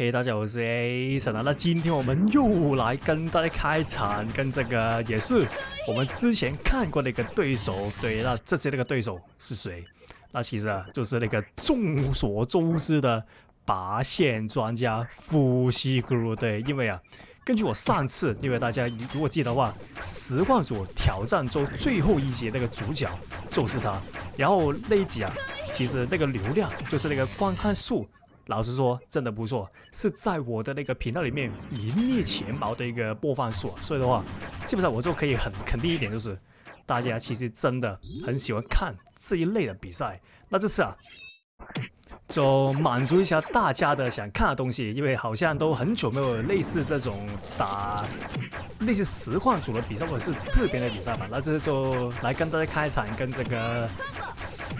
嘿，大家好，我是 Ason 啊。那今天我們又來跟大家開場，跟這個也是我們之前看過的一個對手。對，那這次那個對手是誰？那其實就是那個眾所周知的拔線專家富士咕嚕。對，因為根據我上次，因為大家如果記得的話，實況主挑戰周最後一集那個主角就是他。然後那一集其實那個流量就是那個觀看數。老實說，真的不錯，是在我的那個頻道裡面名列前茅的一個播放數。所以的話，基本上我就可以很肯定一點，就是大家其實真的很喜歡看這一類的比賽。那這次就滿足一下大家的想看的東西，因為好像都很久沒有類似這種打類似實況主的比賽或者是特別的比賽吧。那這次就來跟大家開場，跟這個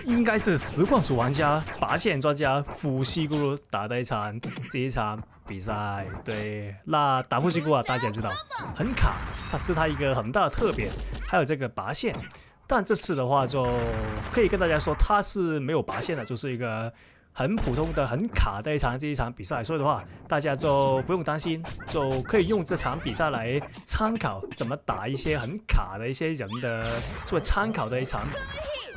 應該是實況主玩家拔線專家富士咕嚕打的這一場比賽。對，那打富士咕嚕大家也知道很卡，它是它一個很大的特點，還有這個拔線。但這次的話就可以跟大家說，它是沒有拔線的，就是一個很普通的、很卡的這一場比賽。所以的話，大家就不用擔心，就可以用這場比賽來參考怎麼打一些很卡的一些人的作為參考的一場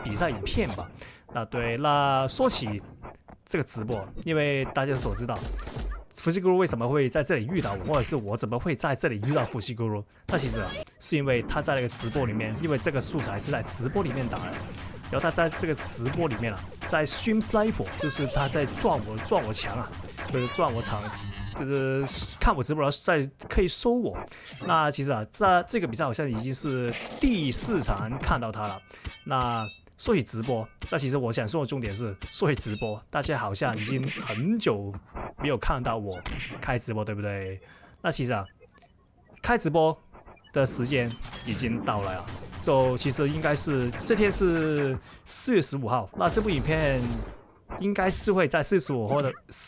比賽影片吧。那對，那說起這個直播，因為大家所知道富士咕嚕為什麼會在這裡遇到我，或者是我怎麼會在這裡遇到富士咕嚕？那其實是因為他在那個直播裡面，因為這個素材是在直播裡面打的，然後他在這個直播裡面在 stream sniper， 就是他在撞我牆就是撞我牆，就是看我直播然后在可以收我。那其實在這個比賽好像已經是第4場看到他了。那說起直播，但其實我想說的重點是，說起直播，大家好像已經很久沒有看到我開直播，對不對？那其實開直播的時間已經到了呀。就其實應該是這天是4月15號，那這部影片應該是會在4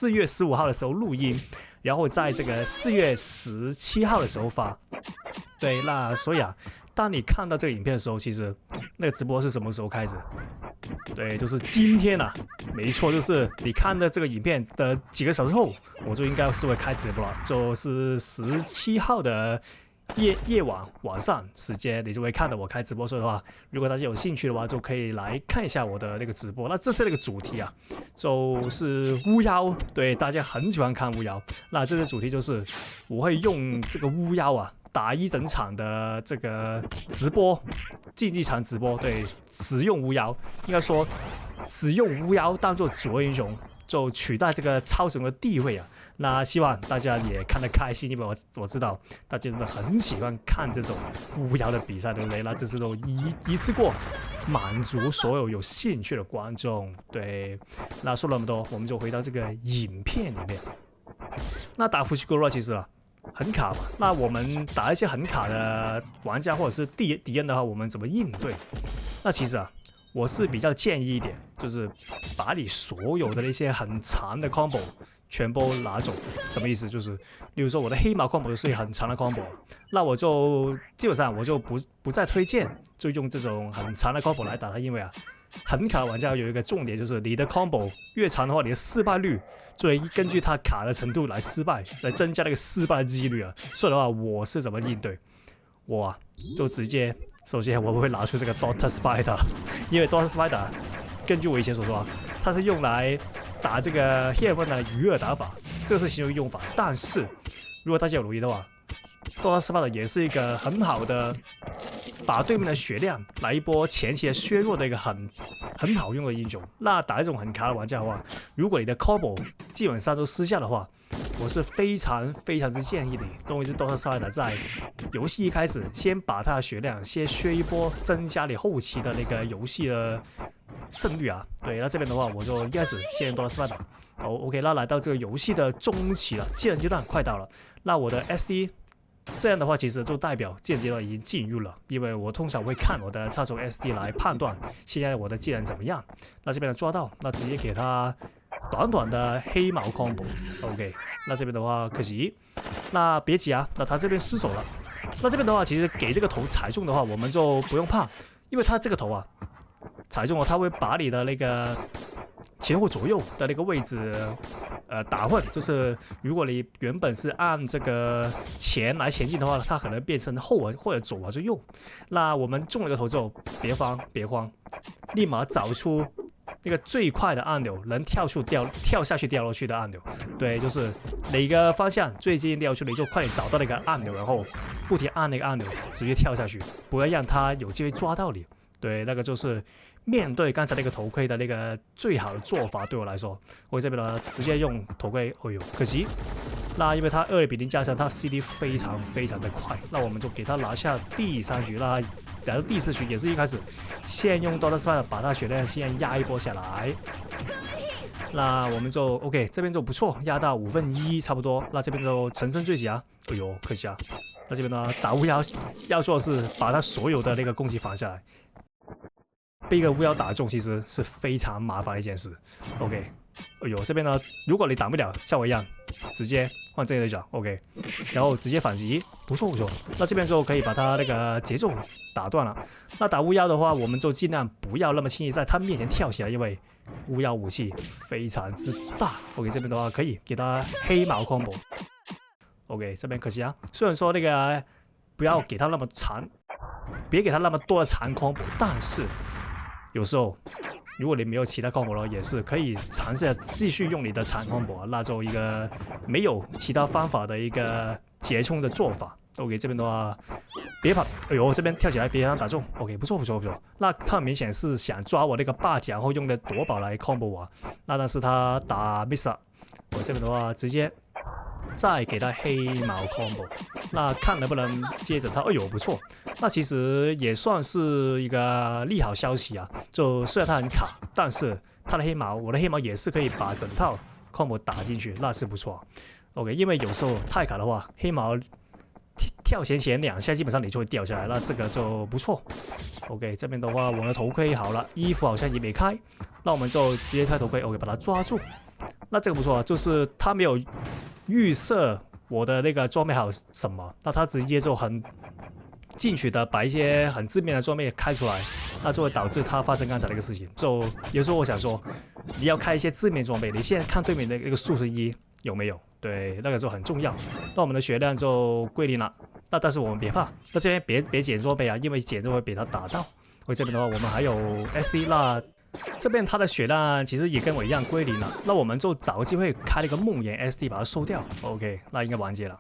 月15號的時候錄音，然後在這個4月17號的時候發。對，那所以當你看到這個影片的時候，其實那個直播是什麼時候開始？對，就是今天沒錯，就是你看的這個影片的幾個小時後，我就應該是會開直播了，就是17號的晚上時間，你就會看到我開直播。所以的話，如果大家有興趣的話，就可以來看一下我的那個直播。那這次那個主題就是巫妖，對，大家很喜歡看巫妖。那這次主題就是我會用這個巫妖打一整場的這個直播，競技場直播，對，使用巫妖，應該說使用巫妖當做主要英雄，就取代這個超雄的地位那希望大家也看得開心，因為我知道大家真的很喜歡看這種巫妖的比賽，對不对？那這次都一次過滿足所有興趣的觀眾。對，那說了那麼多，我們就回到這個影片裡面。那打富士咕嚕其實很卡嘛，那我們打一些很卡的玩家或者是敵人的話，我們怎麼應對？那其實我是比較建議一點，就是把你所有的那些很長的 combo 全部拿走。什麼意思？就是例如說我的黑毛 combo 就是很長的 combo， 那我就基本上我就不再推薦就用這種很長的 combo 來打它，因為很卡的玩家有一個重點，就是你的 combo 越長的話，你的失敗率就會根據它卡的程度来失敗，來增加那個失敗的幾率所以的話，我是怎麼應對？我就直接，首先我會拿出這個 Dr. Spider， 因為 Dr. Spider 根據我以前所說，它是用來打這個黑人的魚餌打法，這個是其中一個用法。但是如果大家有留意的話，Dr. Spider 也是一個很好的把對面的血量來一波前期的削弱的一个很好用的英雄。那打一种很卡的玩家的话，如果你的 combo 基本上都失效的话，我是非常之建议你用一只 Dr. Spider 在游戏一开始先把他的血量先削一波，增加你后期的那个游戏的胜率对，那这边的话我就一开始先用 Dr. Spider。好 ，OK， 那来到这个游戏的中期了，技能阶段快到了，那我的 SD。這樣的話，其實就代表技能階段已經進入了，因為我通常會看我的插手 SD 來判斷現在我的技能怎麼樣。那這邊的抓到，那直接給他短的黑毛 combo。OK， 那這邊的話可惜，那別急那他這邊失手了。那這邊的話，其實給這個頭踩中的話，我們就不用怕，因為他這個頭踩中了，他會把你的那個前後左右的那個位置打混，就是如果你原本是按这個前來前進的話，它可能變成後或者左或者右。那我們中了個頭之後，別慌，立馬找出那個最快的按鈕，能跳下去掉落去的按鈕。對，就是哪個方向最接近掉去，你就快點找到那個按鈕，然後不停按那個按鈕，直接跳下去，不要讓它有機會抓到你。對，那個就是面對剛才那個頭盔的那個最好的做法。對我來說，我這邊呢直接用頭盔。哎呦，可惜。那因為它2-0加上它 CD 非常的快，那我們就給它拿下第3局。那來到第4局也是一開始，先用 Dota Spike 把它血量先壓一波下來。那我們就 OK， 這邊就不錯，壓到1/5差不多。那這邊就乘勝追擊啊！哎呦，可惜啊。那這邊呢，打巫妖要做的是把它所有的那個攻擊防下來。被一個巫妖打中其實是非常麻煩的一件事。OK， 哎呦，這邊呢，如果你擋不了，像我一樣，直接換這個對角 ，OK， 然後直接反擊，不錯。那這邊就可以把他那個節奏打斷了。那打巫妖的話，我們就盡量不要那麼輕易在他面前跳起來，因為巫妖武器非常之大。OK， 這邊的話可以給他黑毛 combo。OK， 這邊可惜啊，雖然說那個不要給他那麼長，別給他那麼多的長 combo， 但是有時候，如果你沒有其他 combo 了，也是可以嘗試繼續用你的長 combo， 那就一個沒有其他方法的一個折衝的做法。OK， 這邊的話，別跑，哎呦，這邊跳起來別讓他打中。OK， 不錯。那他明顯是想抓我那個霸體，然後用的奪寶來 combo 我。那但是他打 miss 了，我這邊的話直接再給他黑毛 combo， 那看能不能接着他。哎呦，不錯，那其實也算是一個利好消息啊。就雖然他很卡，但是他的黑毛，我的黑毛也是可以把整套 combo 打進去，那是不錯。OK， 因為有時候太卡的話，黑毛跳前2下，基本上你就會掉下來，那這個就不錯。OK， 這邊的話，我的頭盔好了，衣服好像也沒開，那我們就直接開頭盔 ，OK， 把它抓住。那這個不錯啊，就是他沒有預設我的那個裝備還有什麼，那他直接就很進取的把一些很致命的裝備開出來，那就會導致他發生剛才那個事情。就有時候我想說，你要開一些致命裝備，你現在看對面的那個術士1有沒有？對，那個就很重要。那我們的血量就歸零了，那但是我們別怕，那這邊別撿裝備啊，因為撿就會被他打到。我這邊的話，我們還有 SD， 那這邊他的血量其實也跟我一樣歸零了，那我們就找個機會開了一個夢魘 SD 把它收掉。OK， 那應該完結了。